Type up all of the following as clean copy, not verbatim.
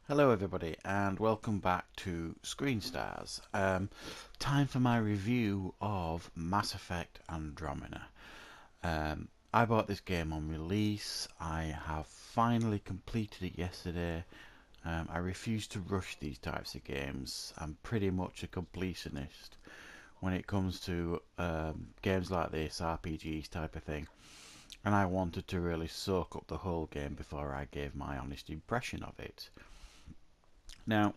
Hello everybody and welcome back to Screen Stars. Time for my review of Mass Effect Andromeda. I bought this game on release. I have finally completed it yesterday. I refuse to rush these types of games. I'm pretty much a completionist when it comes to games like this, RPGs type of thing. And I wanted to really soak up the whole game before I gave my honest impression of it. Now,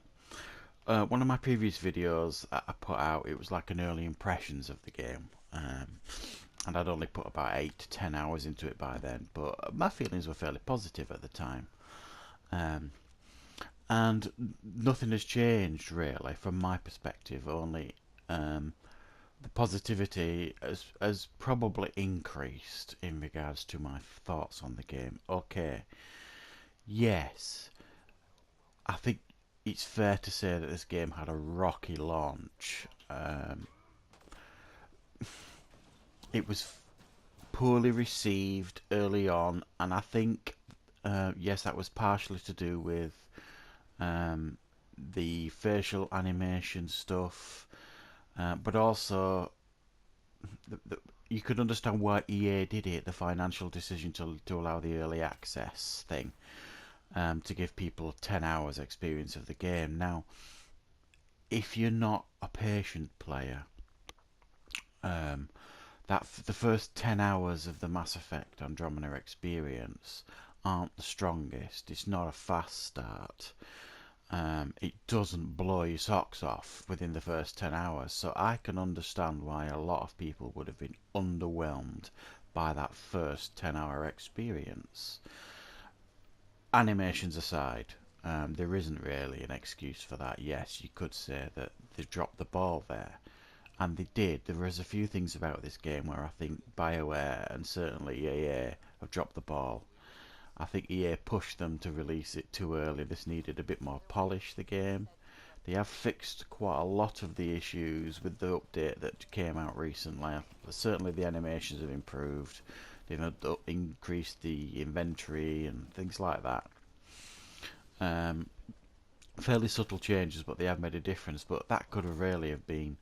one of my previous videos I put out, it was like an early impressions of the game. And I'd only put about 8 to 10 hours into it by then, but my feelings were fairly positive at the time. Um, and nothing has changed really from my perspective, only the positivity has probably increased in regards to my thoughts on the game. Okay, yes, I think it's fair to say that this game had a rocky launch. It was poorly received early on, and I think, yes, that was partially to do with um, the facial animation stuff, but also you could understand why EA did it, the financial decision to allow the early access thing, to give people 10 hours experience of the game. Now, if you're not a patient player, um, the first 10 hours of the Mass Effect Andromeda experience aren't the strongest. It's not a fast start. It doesn't blow your socks off within the first 10 hours. So I can understand why a lot of people would have been underwhelmed by that first 10-hour experience. Animations aside, there isn't really an excuse for that. Yes, you could say that they dropped the ball there. And they did. There was a few things about this game where I think BioWare and certainly EA have dropped the ball. I think EA pushed them to release it too early. This needed a bit more polish, the game. They have fixed quite a lot of the issues with the update that came out recently. Certainly the animations have improved. They've increased the inventory and things like that. Um, Fairly subtle changes, but they have made a difference. But that could have really have been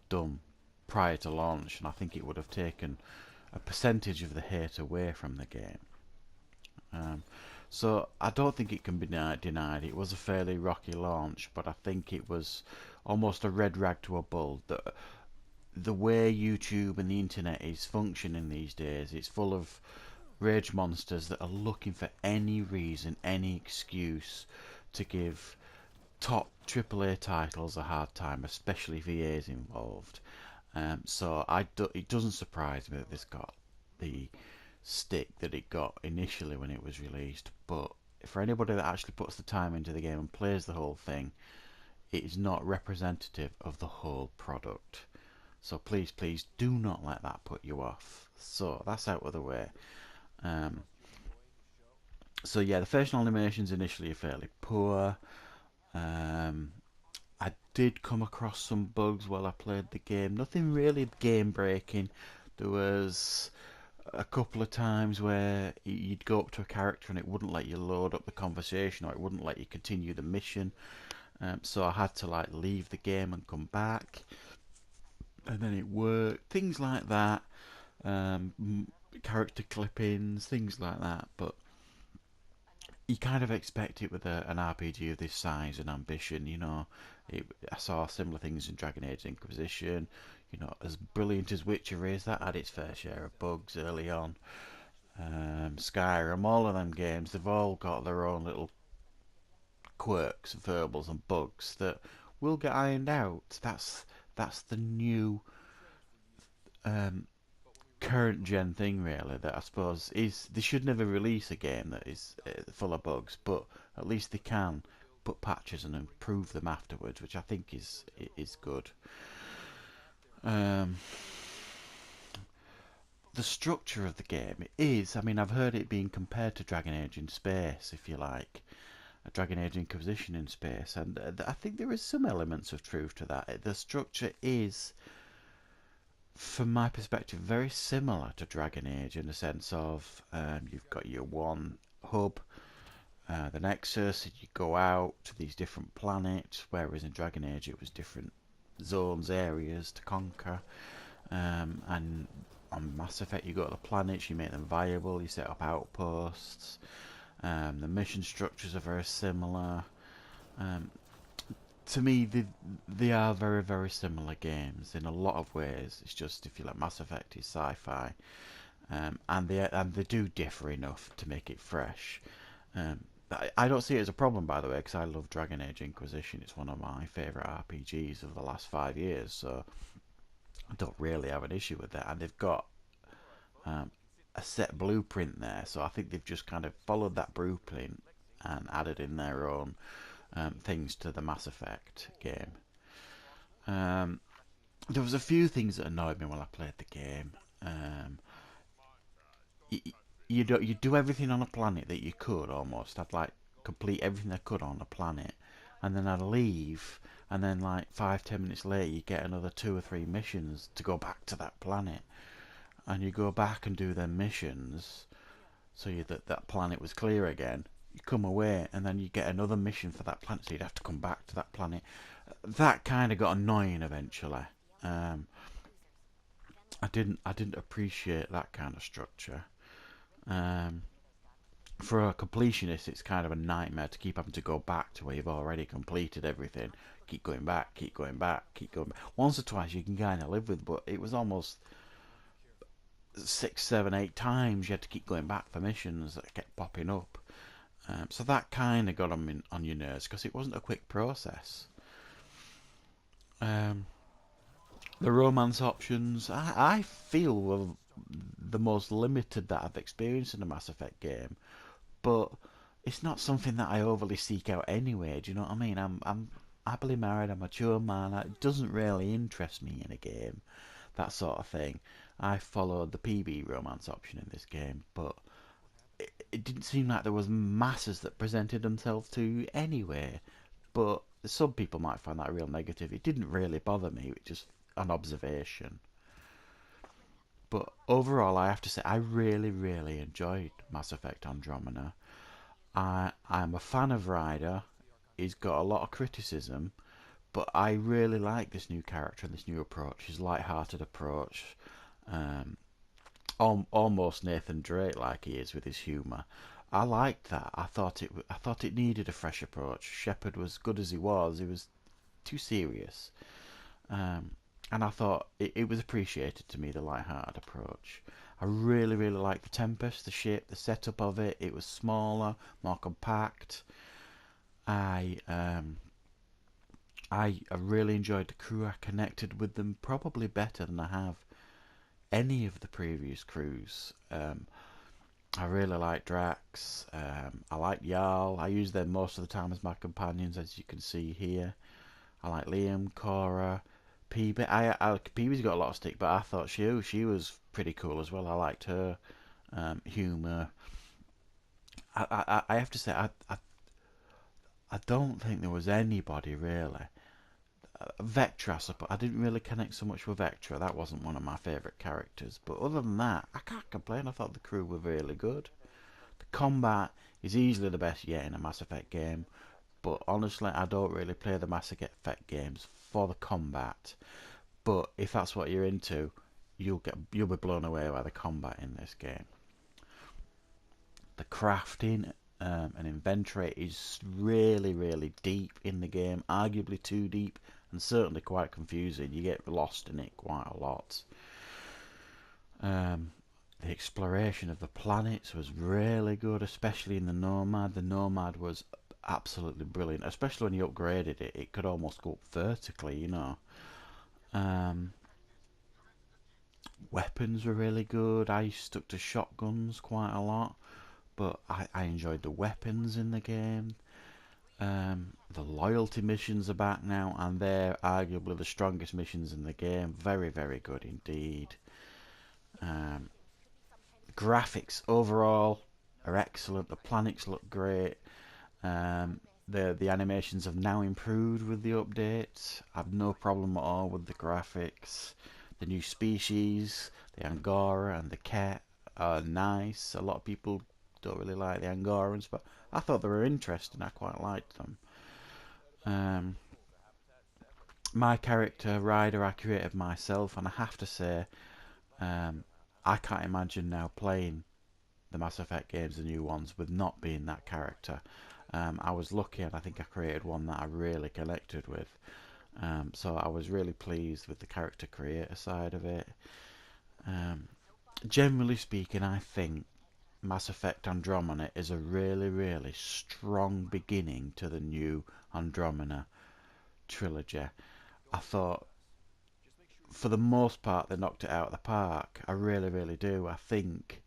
done prior to launch, and I think it would have taken a percentage of the hate away from the game. Um, so I don't think it can be denied. It was a fairly rocky launch, but I think it was almost a red rag to a bull. The way YouTube and the internet is functioning these days, it's full of rage monsters that are looking for any reason, any excuse to give top AAA titles a hard time, especially if EA is involved. So it doesn't surprise me that this got the stick that it got initially when it was released. But for anybody that actually puts the time into the game and plays the whole thing, it is not representative of the whole product. So please, please do not let that put you off. So that's out of the way. Um, so yeah, the facial animations initially are fairly poor. Um, I did come across some bugs while I played the game. Nothing really game breaking. There was a couple of times where you'd go up to a character and it wouldn't let you load up the conversation, or it wouldn't let you continue the mission. So I had to like leave the game and come back, and then it worked. Things like that. Character clippings, things like that. But you kind of expect it with an RPG of this size and ambition. I saw similar things in Dragon Age Inquisition. As brilliant as Witcher is, that had its fair share of bugs early on. Skyrim, all of them games, they've all got their own little quirks, verbals, and bugs that will get ironed out. That's the new um, current gen thing, really. That I suppose is they should never release a game that is full of bugs, but at least they can put patches and improve them afterwards, which I think is good. Um, the structure of the game is, I mean, I've heard it being compared to Dragon Age in space, if you like, a Dragon Age Inquisition in space, and I think there is some elements of truth to that. The structure is, from my perspective, very similar to Dragon Age in the sense of you've got your one hub, the Nexus, you go out to these different planets, whereas in Dragon Age it was different zones, areas to conquer. And on Mass Effect, you go to the planets, you make them viable, you set up outposts. The mission structures are very similar. Um, to me, they are very, very similar games in a lot of ways. It's just if you like Mass Effect, is sci-fi, and they do differ enough to make it fresh. I don't see it as a problem, by the way, because I love Dragon Age Inquisition. It's one of my favourite RPGs of the last 5 years, so I don't really have an issue with that. And they've got um, a set blueprint there, so I think they've just kind of followed that blueprint and added in their own things to the Mass Effect game. Um, there was a few things that annoyed me when I played the game. Um, you, you do everything on a planet that you could almost. I'd like complete everything I could on a planet, and then I'd leave, and then like 5-10 minutes later you get another 2 or 3 missions to go back to that planet, and you go back and do them missions, so that planet was clear again. You come away, and then you get another mission for that planet, so you'd have to come back to that planet. That kind of got annoying eventually. Um, I didn't appreciate that kind of structure. Um, for a completionist, it's kind of a nightmare to keep having to go back to where you've already completed everything. Keep going back, keep going back, keep going back. Once or twice you can kind of live with, but it was almost 6, 7, 8 times you had to keep going back for missions that kept popping up. So that kind of got on your nerves because it wasn't a quick process. Um, the romance options, I feel, were the most limited that I've experienced in a Mass Effect game, but it's not something that I overly seek out anyway. Do you know what I mean? I'm happily married. I'm a mature man. It doesn't really interest me in a game, that sort of thing. I followed the PB romance option in this game, but it didn't seem like there was masses that presented themselves to you anyway. But some people might find that a real negative. It didn't really bother me. It just an observation. But overall, I have to say I really, really enjoyed Mass Effect Andromeda. I'm a fan of Ryder. He's got a lot of criticism, but I really like this new character and this new approach. His light-hearted approach, um, almost Nathan Drake like he is with his humour. I liked that. I thought it needed a fresh approach. Shepard was good as he was too serious. Um, and I thought it was appreciated to me, the light-hearted approach. I really, really liked the Tempest, the ship, the setup of it. It was smaller, more compact. I um, I really enjoyed the crew. I connected with them probably better than I have any of the previous crews. I really like Drax. I like Jarl. I use them most of the time as my companions, as you can see here. I like Liam, Cora, PB. PB's got a lot of stick, but I thought she was pretty cool as well. I liked her humour. I have to say I don't think there was anybody really. Vectra, I suppose. I didn't really connect so much with Vectra. That wasn't one of my favourite characters. But other than that, I can't complain. I thought the crew were really good. The combat is easily the best yet in a Mass Effect game. But honestly, I don't really play the Mass Effect games for the combat. But if that's what you're into, you'll be blown away by the combat in this game. The crafting and inventory is really, really deep in the game. Arguably too deep, and certainly quite confusing. You get lost in it quite a lot. The exploration of the planets was really good, especially in the Nomad. The Nomad was absolutely brilliant, especially when you upgraded it. It could almost go up vertically, you know. Um, Weapons were really good. I stuck to shotguns quite a lot, but I enjoyed the weapons in the game. The loyalty missions are back now, and they're arguably the strongest missions in the game. Very, very good indeed. Um, Graphics overall are excellent. The planets look great. The animations have now improved with the updates. I've no problem at all with the graphics. The new species, the Angora and the Ket, are nice. A lot of people don't really like the Angorans, but I thought they were interesting. I quite liked them. Um, my character Ryder I created myself, and I have to say, I can't imagine now playing the Mass Effect games, the new ones, with not being that character. I was lucky, and I think I created one that I really connected with. So I was really pleased with the character creator side of it. Um, Generally speaking, I think Mass Effect Andromeda is a really, really strong beginning to the new Andromeda trilogy. I thought, for the most part, they knocked it out of the park. I really, really do. I think,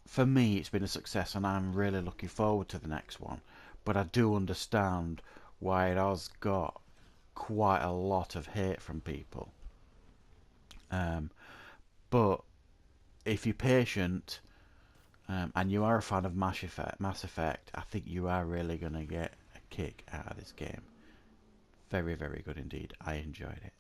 for me, it's been a success, and I'm really looking forward to the next one. But I do understand why it has got quite a lot of hate from people. Um, but if you're patient, and you are a fan of Mass Effect, I think you are really going to get a kick out of this game. Very, very good indeed. I enjoyed it.